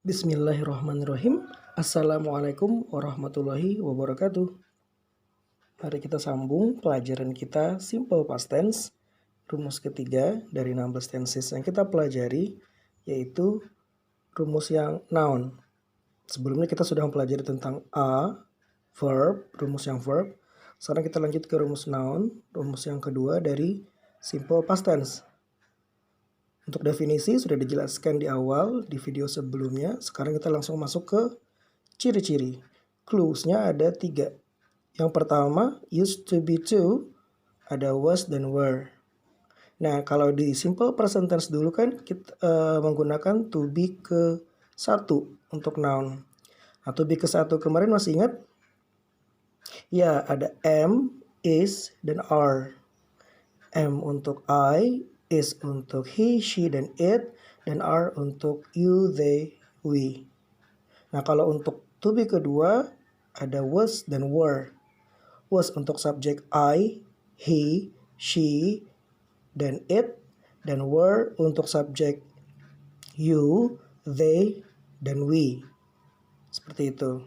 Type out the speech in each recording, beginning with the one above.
Bismillahirrahmanirrahim. Assalamualaikum warahmatullahi wabarakatuh. Mari kita sambung pelajaran kita Simple Past Tense, rumus ketiga dari 16 tenses yang kita pelajari, yaitu rumus yang noun. Sebelumnya kita sudah mempelajari tentang a, verb, rumus yang verb. Sekarang kita lanjut ke rumus noun, rumus yang kedua dari Simple Past Tense. Untuk definisi sudah dijelaskan di awal di video sebelumnya. Sekarang kita langsung masuk ke ciri-ciri. Clues-nya ada 3. Yang pertama, used to be to, ada was dan were. Nah, kalau di simple present tense dulu kan kita menggunakan to be ke 1 untuk noun. Nah, to be ke 1 kemarin masih ingat? Ya, ada am, is, dan are. Am untuk I, is untuk he, she, dan it, dan are untuk you, they, we. Nah, kalau untuk to be kedua, ada was dan were. Was untuk subjek I, he, she, dan it, dan were untuk subjek you, they, dan we. Seperti itu.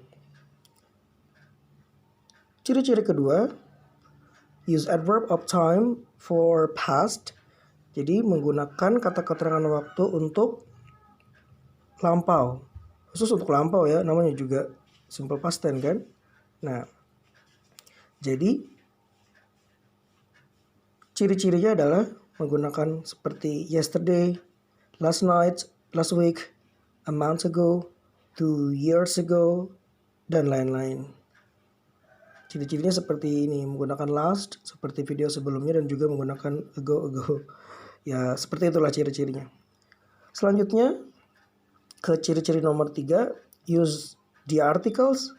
Ciri-ciri kedua, use adverb of time for past. Jadi menggunakan kata keterangan waktu untuk lampau. Khusus untuk lampau ya, namanya juga simple past tense kan. Nah, jadi ciri-cirinya adalah menggunakan seperti yesterday, last night, last week, a month ago, 2 years ago, dan lain-lain. Ciri-cirinya seperti ini, menggunakan last seperti video sebelumnya dan juga menggunakan ago. Ya, seperti itulah ciri-cirinya. Selanjutnya, ke ciri-ciri nomor 3, use the articles.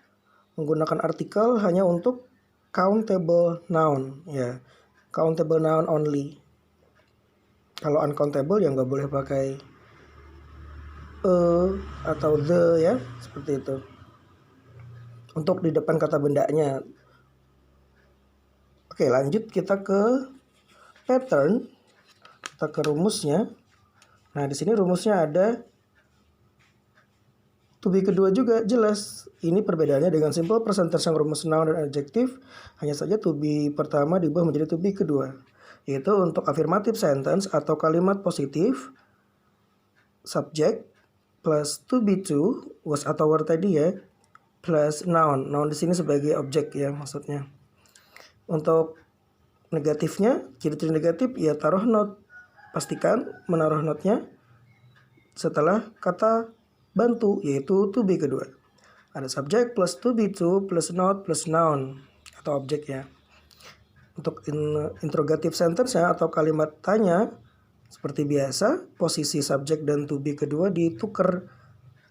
Menggunakan artikel hanya untuk countable noun. Ya, countable noun only. Kalau uncountable ya nggak boleh pakai atau the ya, seperti itu. Untuk di depan kata bendanya. Oke, lanjut kita ke pattern. Kita ke rumusnya. Nah, di sini rumusnya ada to be kedua juga jelas. Ini perbedaannya dengan simple present tense yang rumus noun dan adjective. Hanya saja to be pertama diubah menjadi to be kedua. Yaitu untuk affirmative sentence atau kalimat positif, subject plus to be to, was atau were tadi ya, plus noun. Noun di sini sebagai objek ya maksudnya. Untuk negatifnya, ciri-ciri negatif ya taruh not. Pastikan menaruh notnya setelah kata bantu, yaitu to be kedua. Ada subjek plus to be to plus not plus noun atau objek ya. Untuk interrogative sentence ya atau kalimat tanya, seperti biasa, posisi subjek dan to be kedua ditukar.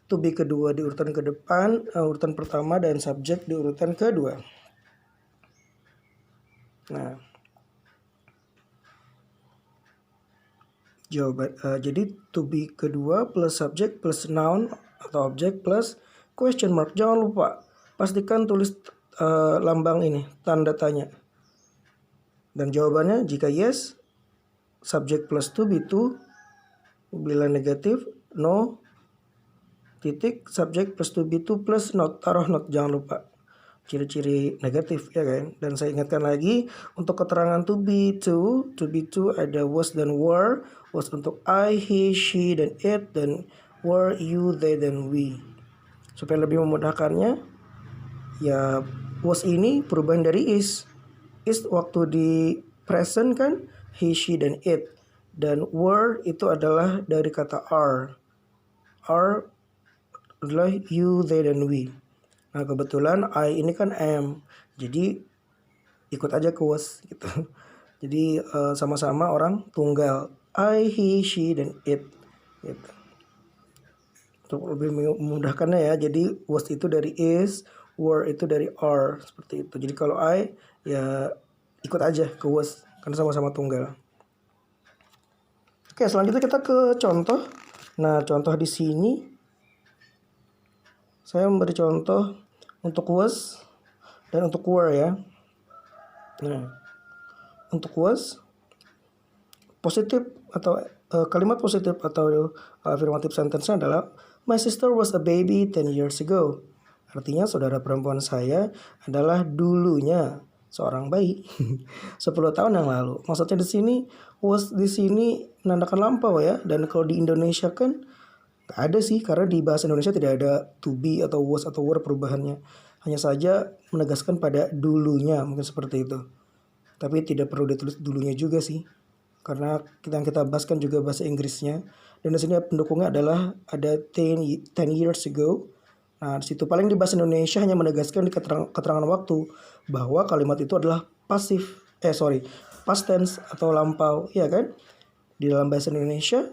To be kedua di urutan ke depan, urutan pertama, dan subjek di urutan kedua. Nah, jawaban jadi to be kedua plus subject plus noun atau objek plus question mark. Jangan lupa pastikan tulis lambang ini, tanda tanya. Dan jawabannya jika yes, subject plus to be to. Bila negatif, no, titik, subject plus to be to plus not, taruh not, jangan lupa. Ciri-ciri negatif ya kan. Dan saya ingatkan lagi untuk keterangan to be to ada was dan were. Was untuk I, he, she, dan it, dan were, you, they, dan we. Supaya lebih memudahkannya, ya was ini perubahan dari is. Is waktu di present kan, he, she, dan it. Dan were itu adalah dari kata are. Are adalah you, they, dan we. Nah, kebetulan I ini kan am. Jadi ikut aja ke was gitu. Jadi sama-sama orang tunggal. I, he, she, dan it gitu. Untuk lebih memudahkannya ya. Jadi was itu dari is, were itu dari are, seperti itu. Jadi kalau I ya ikut aja ke was karena sama-sama tunggal. Oke, selanjutnya kita ke contoh. Nah, contoh di sini saya memberi contoh untuk was dan untuk were ya. Nah, untuk was positif atau kalimat positif atau affirmative sentence adalah My sister was a baby 10 years ago. Artinya saudara perempuan saya adalah dulunya seorang bayi 10 tahun yang lalu. Maksudnya di sini menandakan lampau ya. Dan kalau di Indonesia kan gak ada sih, karena di bahasa Indonesia tidak ada to be atau was atau were perubahannya. Hanya saja menegaskan pada dulunya, mungkin seperti itu. Tapi tidak perlu ditulis dulunya juga sih, karena yang kita bahas kan juga bahasa Inggrisnya. Dan di sini pendukungnya adalah ada 10 years ago. Nah, di situ paling di bahasa Indonesia hanya menegaskan di keterangan waktu bahwa kalimat itu adalah past tense atau lampau, ya kan? Di dalam bahasa Indonesia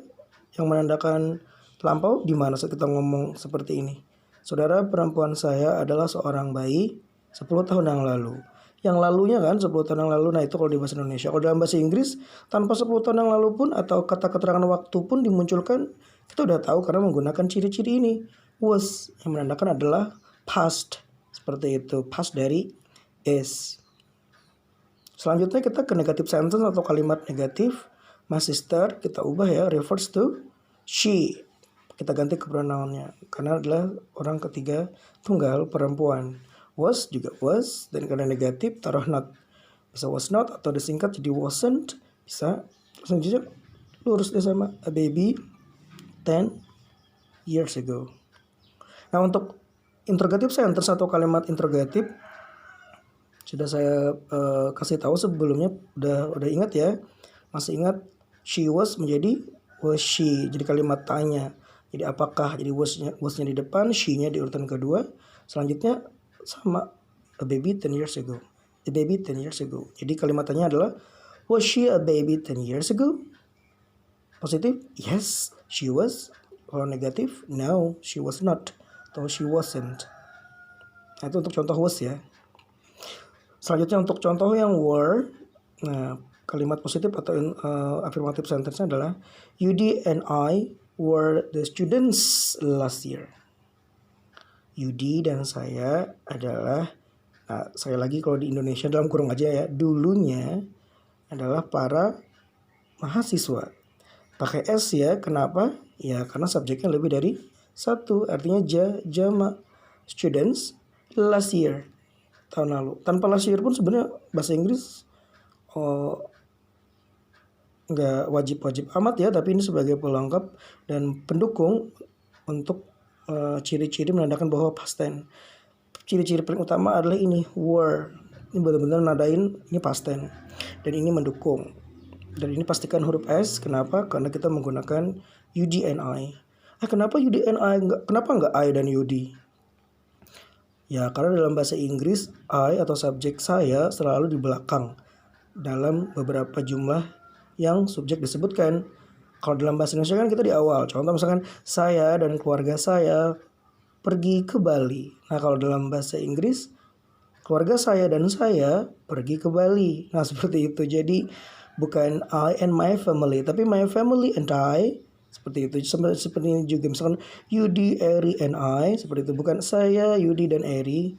yang menandakan lampau di mana saat kita ngomong seperti ini. Saudara perempuan saya adalah seorang bayi 10 tahun yang lalu. Yang lalunya kan 10 tahun yang lalu. Nah, itu kalau di bahasa Indonesia. Kalau dalam bahasa Inggris tanpa 10 tahun yang lalu pun atau kata keterangan waktu pun dimunculkan, kita udah tahu karena menggunakan ciri-ciri ini. Was yang menandakan adalah past. Seperti itu. Past dari is. Selanjutnya kita ke negative sentence atau kalimat negatif. My sister kita ubah ya, refers to she. Kita ganti ke pronounnya karena adalah orang ketiga tunggal perempuan. Was juga was, dan karena negatif taruh not. Bisa was not atau disingkat jadi wasn't. Bisa selanjutnya lurus deh sama a baby 10 years ago. Nah, untuk interrogative sentence atau kalimat interrogatif sudah saya kasih tahu sebelumnya, udah ingat ya. Masih ingat she was menjadi was she, jadi kalimat tanya. Jadi apakah, jadi wasnya di depan, she-nya di urutan kedua. Selanjutnya sama a baby 10 years ago. A baby 10 years ago. Jadi kalimat tanya adalah was she a baby 10 years ago? Positif, yes, she was. Kalau negatif, no, she was not. Atau she wasn't. Nah, itu untuk contoh was ya. Selanjutnya untuk contoh yang were. Nah, kalimat positif atau affirmative sentence-nya adalah Yudi and I were the students last year. Yudi dan saya adalah, nah, sekali lagi kalau di Indonesia dalam kurung aja ya, dulunya adalah para mahasiswa. Pakai S ya, kenapa? Ya karena subjeknya lebih dari satu, artinya jama students last year, tahun lalu. Tanpa last year pun sebenarnya bahasa Inggris nggak wajib amat ya, tapi ini sebagai pelengkap dan pendukung untuk ciri-ciri menandakan bahwa past tense. Ciri-ciri paling utama adalah ini were. Ini benar-benar nadain ini past tense dan ini mendukung. Dan ini pastikan huruf S. Kenapa? Karena kita menggunakan UD and I. Kenapa UD and I? Kenapa nggak I dan UD? Ya karena dalam bahasa Inggris I atau subjek saya selalu di belakang dalam beberapa jumlah yang subjek disebutkan. Kalau dalam bahasa Indonesia kan kita di awal. Contoh misalkan saya dan keluarga saya pergi ke Bali. Nah kalau dalam bahasa Inggris keluarga saya dan saya pergi ke Bali. Nah seperti itu. Jadi bukan I and my family, tapi my family and I. Seperti itu. Seperti ini juga misalkan Yudi, Eri, and I. Seperti itu. Bukan saya, Yudi, dan Eri.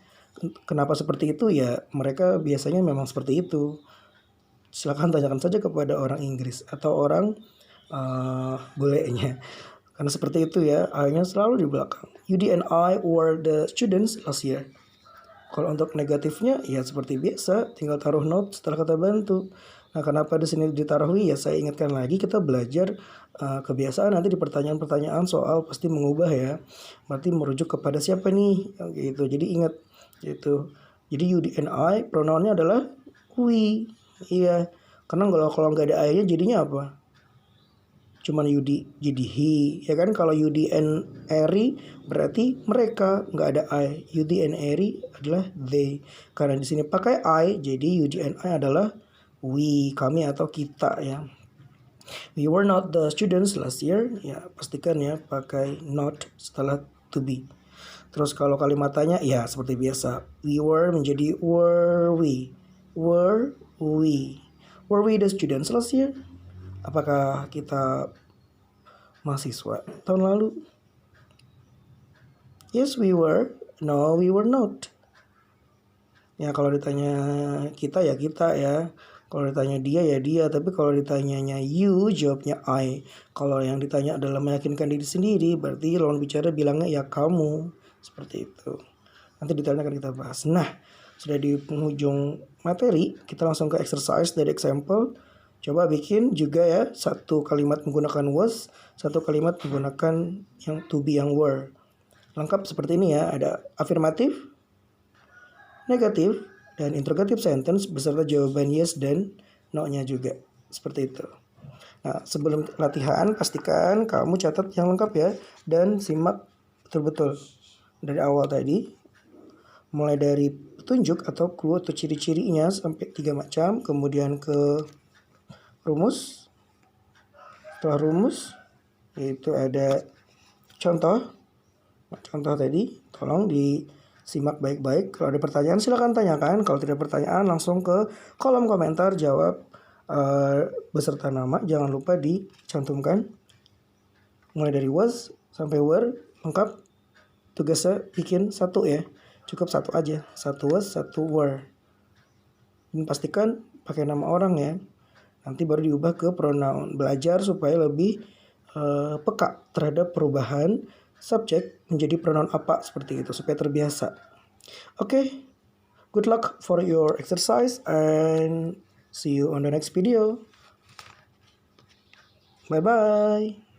Kenapa seperti itu ya? Mereka biasanya memang seperti itu. Silakan tanyakan saja kepada orang Inggris atau orang bulenya. Karena seperti itu ya, I-nya selalu di belakang. Yudi and I were the students last year. Kalau untuk negatifnya ya seperti biasa, tinggal taruh not setelah kata bantu. Nah, kenapa di sini ditaruhi? Ya saya ingatkan lagi, kita belajar kebiasaan nanti di pertanyaan-pertanyaan soal pasti mengubah ya. Berarti merujuk kepada siapa nih? Gitu. Jadi ingat gitu. Jadi you and I pronounnya adalah we. Iya. Karena kalau nggak ada I-nya jadinya apa? Cuman Yudi jadi he, ya kan? Kalau Yudi and Eri berarti mereka, nggak ada I. Yudi and Eri adalah they. Karena di sini pakai I, jadi Yudi and I adalah we, kami atau kita ya. We were not the students last year, ya pastikan ya pakai not setelah to be. Terus kalau kalimat tanya ya seperti biasa, we were menjadi were we. Were we. Were we the students last year? Apakah kita mahasiswa tahun lalu? Yes, we were. No, we were not. Ya kalau ditanya kita ya kita ya. Kalau ditanya dia ya dia, tapi kalau ditanyanya you, jawabnya I. Kalau yang ditanya adalah meyakinkan diri sendiri, berarti lawan bicara bilangnya ya kamu. Seperti itu. Nanti detailnya akan kita bahas. Nah, sudah di penghujung materi, kita langsung ke exercise dari example. Coba bikin juga ya, satu kalimat menggunakan was, satu kalimat menggunakan yang to be yang were. Lengkap seperti ini ya, ada afirmatif, negatif, dan interrogative sentence beserta jawaban yes dan no-nya juga. Seperti itu. Nah, sebelum latihan, pastikan kamu catat yang lengkap ya, dan simak betul-betul dari awal tadi. Mulai dari petunjuk atau clue atau ciri-cirinya sampai 3 macam, kemudian ke rumus. Setelah rumus, yaitu ada contoh. Contoh tadi, tolong disimak baik-baik. Kalau ada pertanyaan silahkan tanyakan. Kalau tidak pertanyaan langsung ke kolom komentar jawab beserta nama. Jangan lupa dicantumkan. Mulai dari was sampai were lengkap. Tugasnya bikin satu ya. Cukup satu aja. Satu was, satu were. Dan pastikan pakai nama orang ya. Nanti baru diubah ke pronoun. Belajar supaya lebih peka terhadap perubahan subjek menjadi pronoun apa seperti itu supaya terbiasa. Oke, good luck for your exercise and see you on the next video. Bye bye.